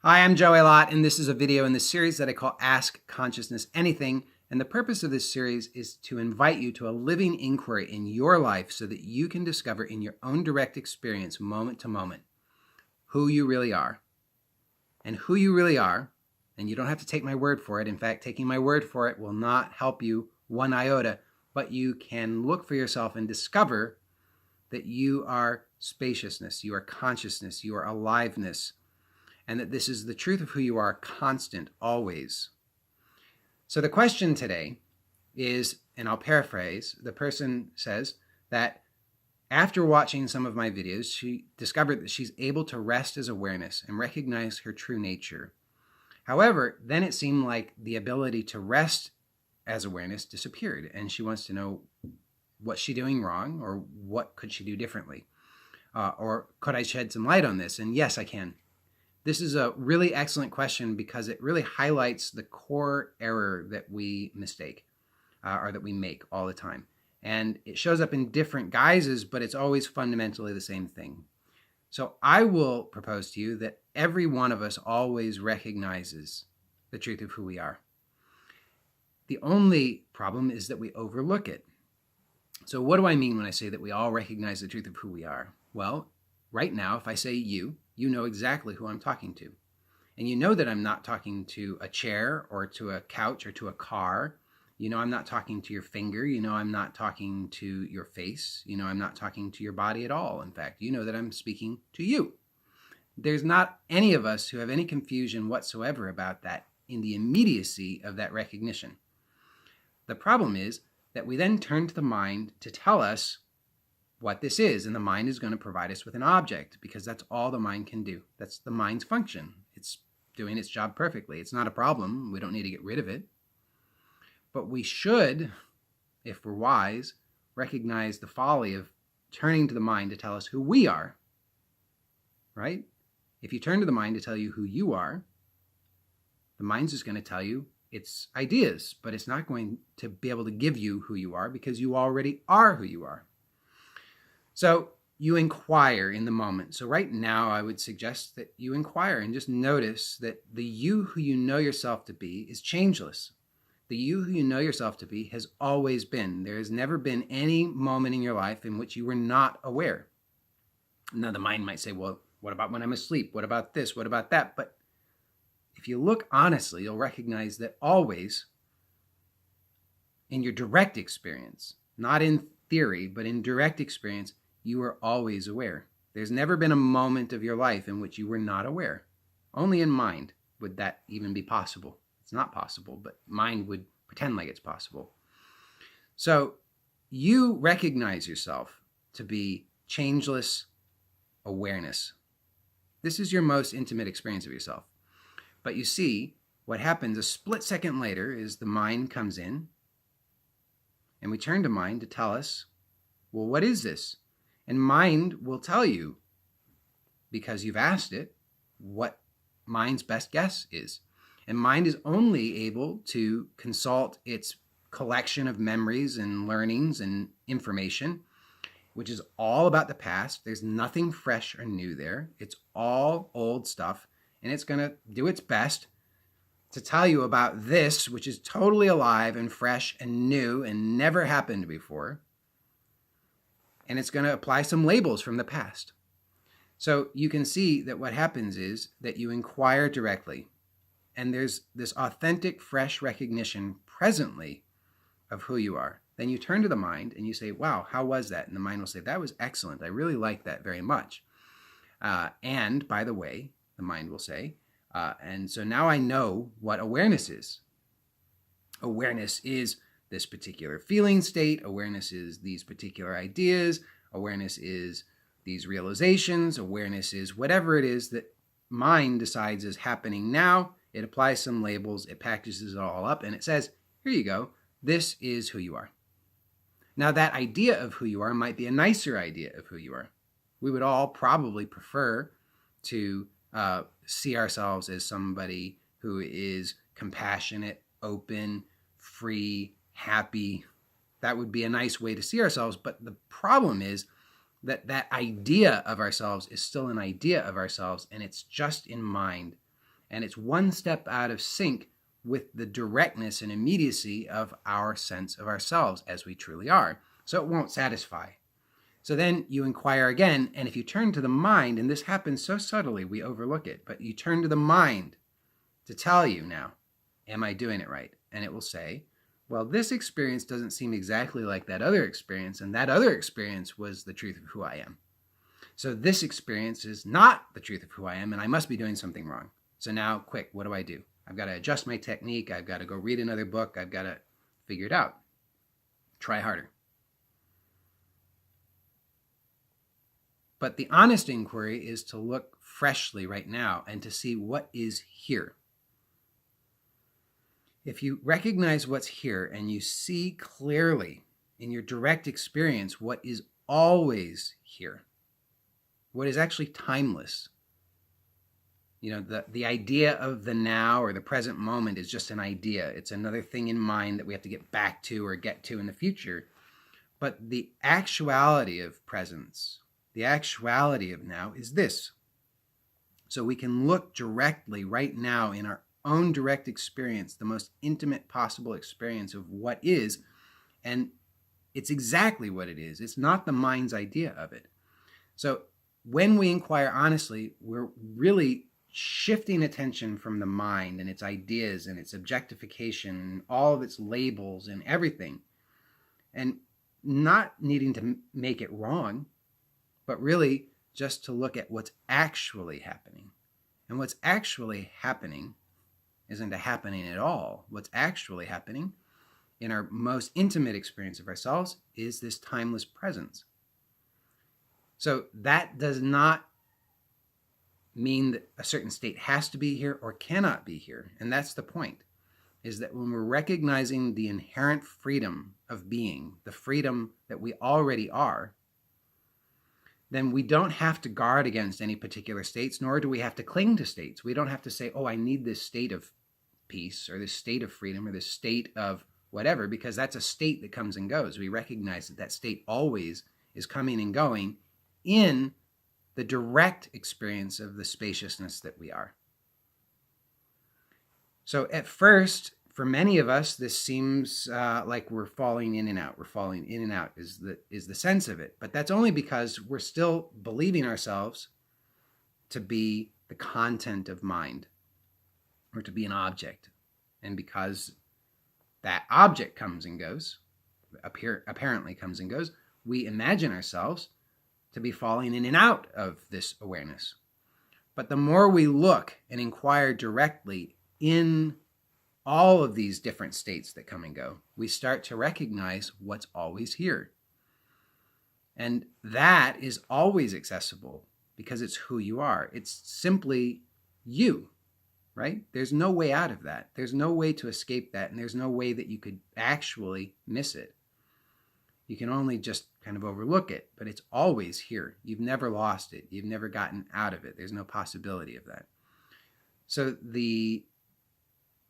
Hi, I'm Joey Lott, and this is a video in the series that I call Ask Consciousness Anything. And the purpose of this series is to invite you to a living inquiry in your life so that you can discover in your own direct experience, moment to moment, who you really are. And who you really are, and you don't have to take my word for it. In fact, taking my word for it will not help you one iota, but you can look for yourself and discover that you are spaciousness, you are consciousness, you are aliveness, and that this is the truth of who you are, constant, always. So the question today is, and I'll paraphrase, the person says that after watching some of my videos, she discovered that she's able to rest as awareness and recognize her true nature. However, then it seemed like the ability to rest as awareness disappeared, and she wants to know, what's she doing wrong, or what could she do differently? Or could I shed some light on this? And yes, I can. This is a really excellent question because it really highlights the core error that we mistake or that we make all the time. And it shows up in different guises, but it's always fundamentally the same thing. So I will propose to you that every one of us always recognizes the truth of who we are. The only problem is that we overlook it. So what do I mean when I say that we all recognize the truth of who we are? Well, right now, if I say you know exactly who I'm talking to. And you know that I'm not talking to a chair or to a couch or to a car. You know I'm not talking to your finger. You know I'm not talking to your face. You know I'm not talking to your body at all. In fact, you know that I'm speaking to you. There's not any of us who have any confusion whatsoever about that in the immediacy of that recognition. The problem is that we then turn to the mind to tell us what this is, and the mind is going to provide us with an object because that's all the mind can do. That's the mind's function. It's doing its job perfectly. It's not a problem. We don't need to get rid of it. But we should, if we're wise, recognize the folly of turning to the mind to tell us who we are, right? If you turn to the mind to tell you who you are, the mind's just going to tell you its ideas, but it's not going to be able to give you who you are because you already are who you are. So you inquire in the moment. So right now, I would suggest that you inquire and just notice that the you who you know yourself to be is changeless. The you who you know yourself to be has always been. There has never been any moment in your life in which you were not aware. Now, the mind might say, well, what about when I'm asleep? What about this? What about that? But if you look honestly, you'll recognize that always in your direct experience, not in theory, but in direct experience, you are always aware. There's never been a moment of your life in which you were not aware. Only in mind would that even be possible. It's not possible, but mind would pretend like it's possible. So you recognize yourself to be changeless awareness. This is your most intimate experience of yourself. But you see, what happens a split second later is the mind comes in, and we turn to mind to tell us, well, what is this? And mind will tell you, because you've asked it, what mind's best guess is. And mind is only able to consult its collection of memories and learnings and information, which is all about the past. There's nothing fresh or new there. It's all old stuff. And it's going to do its best to tell you about this, which is totally alive and fresh and new and never happened before. And it's going to apply some labels from the past. So you can see that what happens is that you inquire directly, and there's this authentic, fresh recognition presently of who you are. Then you turn to the mind and you say, wow, how was that? And the mind will say, that was excellent. I really liked that very much. And by the way, the mind will say, and so now I know what awareness is. Awareness is this particular feeling state. Awareness is these particular ideas. Awareness is these realizations. Awareness is whatever it is that mind decides is happening now. It applies some labels. It packages it all up, and it says, here you go. This is who you are. Now, that idea of who you are might be a nicer idea of who you are. We would all probably prefer to see ourselves as somebody who is compassionate, open, free, happy. That would be a nice way to see ourselves. But the problem is that that idea of ourselves is still an idea of ourselves, and it's just in mind. And it's one step out of sync with the directness and immediacy of our sense of ourselves as we truly are. So it won't satisfy. So then you inquire again, and if you turn to the mind, and this happens so subtly we overlook it, but you turn to the mind to tell you now, am I doing it right? And it will say, well, this experience doesn't seem exactly like that other experience, and that other experience was the truth of who I am. So this experience is not the truth of who I am, and I must be doing something wrong. So now, quick, what do? I've got to adjust my technique. I've got to go read another book. I've got to figure it out. Try harder. But the honest inquiry is to look freshly right now and to see what is here. If you recognize what's here and you see clearly in your direct experience what is always here, what is actually timeless, the idea of the now or the present moment is just an idea. It's another thing in mind that we have to get back to or get to in the future. But the actuality of presence, the actuality of now is this. So we can look directly right now in our own direct experience, the most intimate possible experience of what is, and it's exactly what it is. It's not the mind's idea of it. So when we inquire honestly, we're really shifting attention from the mind and its ideas and its objectification and all of its labels and everything, and not needing to make it wrong, but really just to look at what's actually happening. And what's actually happening isn't a happening at all. What's actually happening in our most intimate experience of ourselves is this timeless presence. So that does not mean that a certain state has to be here or cannot be here. And that's the point, is that when we're recognizing the inherent freedom of being, the freedom that we already are, then we don't have to guard against any particular states, nor do we have to cling to states. We don't have to say, oh, I need this state of peace or this state of freedom or this state of whatever, because that's a state that comes and goes. We recognize that that state always is coming and going in the direct experience of the spaciousness that we are. So at first, for many of us, this seems like we're falling in and out. We're falling in and out is the sense of it. But that's only because we're still believing ourselves to be the content of mind or to be an object. And because that object comes and goes, apparently comes and goes, we imagine ourselves to be falling in and out of this awareness. But the more we look and inquire directly in all of these different states that come and go, we start to recognize what's always here. And that is always accessible because it's who you are. It's simply you, right? There's no way out of that. There's no way to escape that, and there's no way that you could actually miss it. You can only just kind of overlook it, but it's always here. You've never lost it. You've never gotten out of it. There's no possibility of that. So the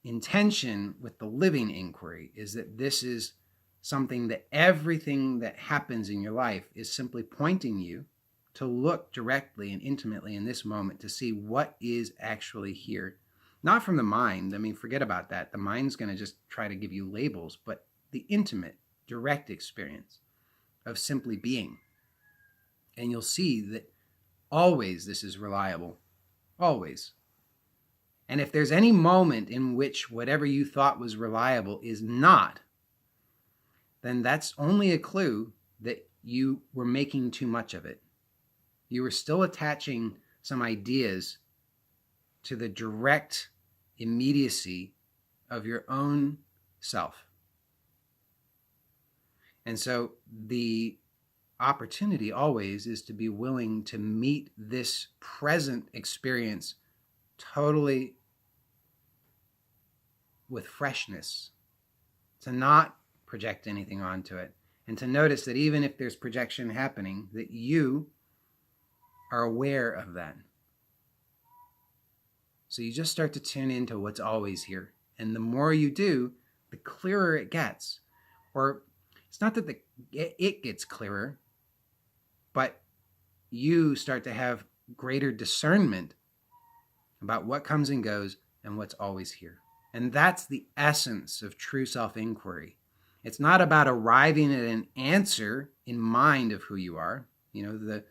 intention with the living inquiry is that this is something that everything that happens in your life is simply pointing you to look directly and intimately in this moment to see what is actually here. Not from the mind. I mean, forget about that. The mind's going to just try to give you labels, but the intimate, direct experience of simply being. And you'll see that always this is reliable. Always. And if there's any moment in which whatever you thought was reliable is not, then that's only a clue that you were making too much of it. You were still attaching some ideas to the direct immediacy of your own self. And so the opportunity always is to be willing to meet this present experience totally with freshness, to not project anything onto it, and to notice that even if there's projection happening, that you are aware of that. So you just start to tune into what's always here. And the more you do, the clearer it gets. Or it's not that it gets clearer, but you start to have greater discernment about what comes and goes and what's always here. And that's the essence of true self-inquiry. It's not about arriving at an answer in mind of who you are. You know,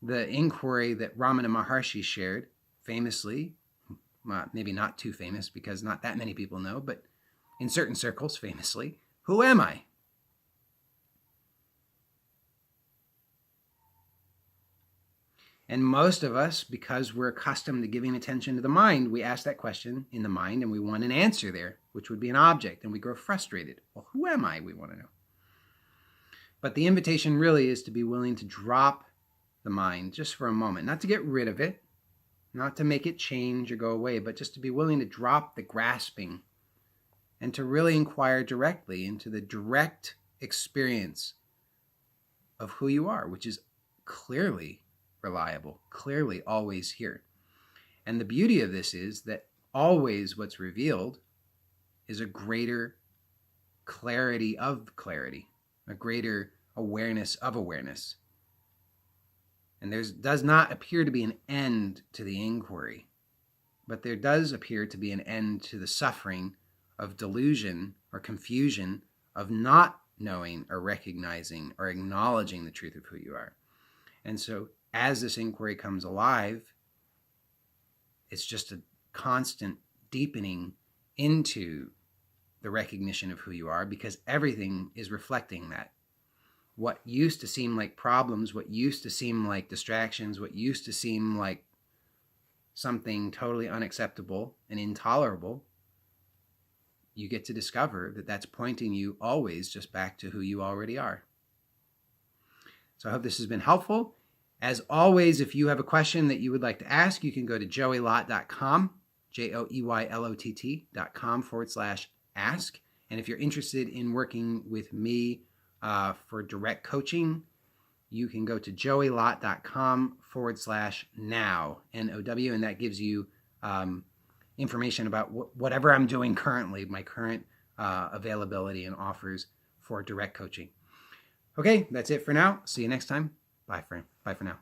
the inquiry that Ramana Maharshi shared famously, maybe not too famous because not that many people know, but in certain circles famously, who am I? And most of us, because we're accustomed to giving attention to the mind, we ask that question in the mind and we want an answer there, which would be an object, and we grow frustrated. Well, who am I? We want to know. But the invitation really is to be willing to drop the mind just for a moment, not to get rid of it, not to make it change or go away, but just to be willing to drop the grasping and to really inquire directly into the direct experience of who you are, which is clearly reliable, clearly always here. And the beauty of this is that always what's revealed is a greater clarity of clarity, a greater awareness of awareness. And there does not appear to be an end to the inquiry, but there does appear to be an end to the suffering of delusion or confusion of not knowing or recognizing or acknowledging the truth of who you are. And so as this inquiry comes alive, it's just a constant deepening into the recognition of who you are, because everything is reflecting that. What used to seem like problems, what used to seem like distractions, what used to seem like something totally unacceptable and intolerable, you get to discover that that's pointing you always just back to who you already are. So I hope this has been helpful. As always, if you have a question that you would like to ask, you can go to joeylott.com, joeylott.com/ask. And if you're interested in working with me for direct coaching, you can go to joeylott.com/now, N-O-W, and that gives you information about whatever I'm doing currently, my current availability and offers for direct coaching. Okay, that's it for now. See you next time. Bye for now.